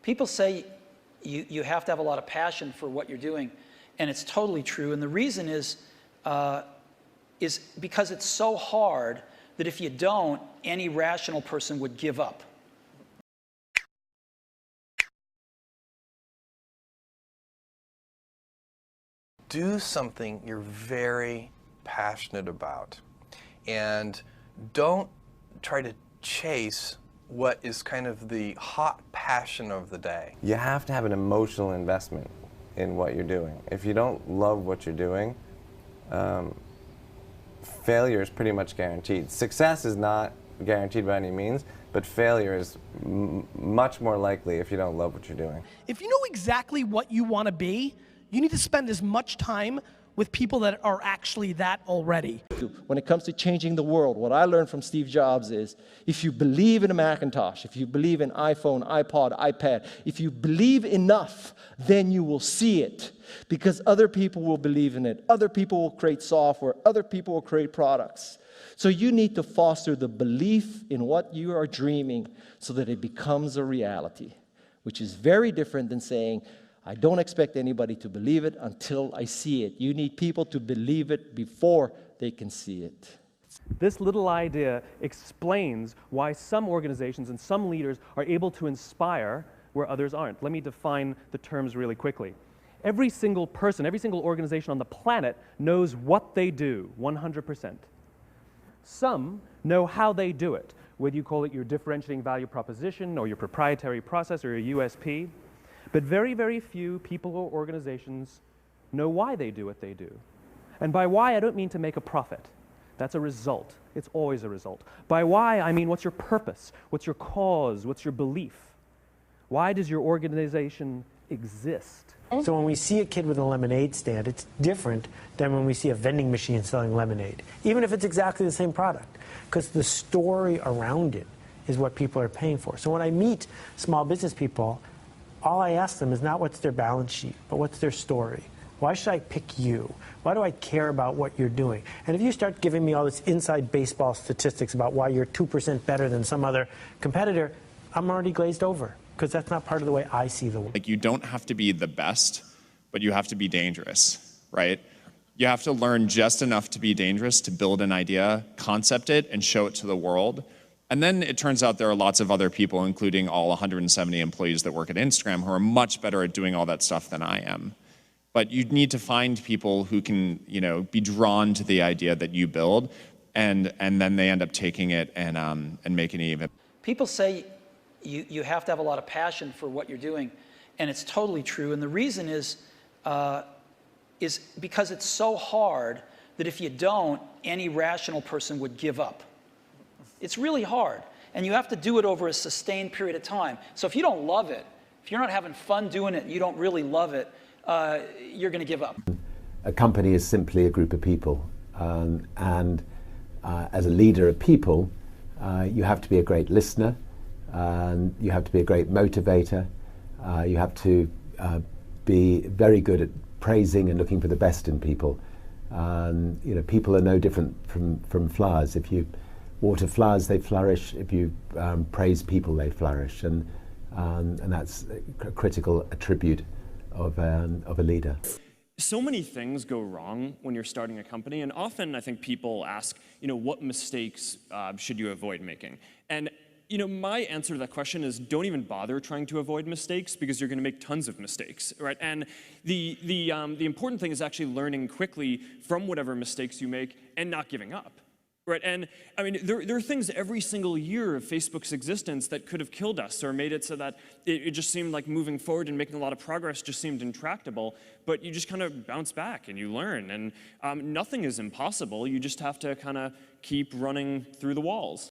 People say you have to have a lot of passion for what you're doing, and it's totally true. And the reason is because it's so hard that if you don't, any rational person would give up. Do something you're very passionate about, and don't try to chase what is kind of the hot passion of the day. You have to have an emotional investment in what you're doing. If you don't love what you're doing, failure is pretty much guaranteed. Success is not guaranteed by any means, but failure is much more likely if you don't love what you're doing. If you know exactly what you want to be, you need to spend as much time with people that are actually that already. When it comes to changing the world, what I learned from Steve Jobs is, if you believe in a Macintosh, if you believe in iPhone, iPod, iPad, if you believe enough, then you will see it. Because other people will believe in it. Other people will create software. Other people will create products. So you need to foster the belief in what you are dreaming so that it becomes a reality, which is very different than saying, I don't expect anybody to believe it until I see it. You need people to believe it before they can see it. This little idea explains why some organizations and some leaders are able to inspire where others aren't. Let me define the terms really quickly. Every single person, every single organization on the planet knows what they do, 100%. Some know how they do it, whether you call it your differentiating value proposition or your proprietary process or your USP. But very, very few people or organizations know why they do what they do. And by why, I don't mean to make a profit. That's a result. It's always a result. By why, I mean what's your purpose? What's your cause? What's your belief? Why does your organization exist? So when we see a kid with a lemonade stand, it's different than when we see a vending machine selling lemonade, even if it's exactly the same product, because the story around it is what people are paying for. So when I meet small business people, all I ask them is not what's their balance sheet, but what's their story. Why should I pick you? Why do I care about what you're doing? And if you start giving me all this inside baseball statistics about why you're 2% better than some other competitor, I'm already glazed over, because that's not part of the way I see the world. Like, you don't have to be the best, but you have to be dangerous, right? You have to learn just enough to be dangerous, to build an idea, concept it, and show it to the world. And then it turns out there are lots of other people, including all 170 employees that work at Instagram, who are much better at doing all that stuff than I am. But you need to find people who can, be drawn to the idea that you build, and then they end up taking it and making it even. People say you have to have a lot of passion for what you're doing, and it's totally true. And the reason is because it's so hard that if you don't, any rational person would give up. It's really hard, and you have to do it over a sustained period of time. So if you don't love it, if you're not having fun doing it, and you don't really love it, you're going to give up. A company is simply a group of people, and as a leader of people, you have to be a great listener, and you have to be a great motivator, you have to be very good at praising and looking for the best in people. People are no different from flowers. If you water flowers, they flourish. If you praise people, they flourish, and that's a critical attribute of a leader. So many things go wrong when you're starting a company, and often I think people ask, what mistakes should you avoid making? And my answer to that question is, don't even bother trying to avoid mistakes, because you're going to make tons of mistakes, right? And the important thing is actually learning quickly from whatever mistakes you make and not giving up. Right, and I mean, there are things every single year of Facebook's existence that could have killed us or made it so that it just seemed like moving forward and making a lot of progress just seemed intractable, but you just kind of bounce back and you learn, and nothing is impossible. You just have to kind of keep running through the walls.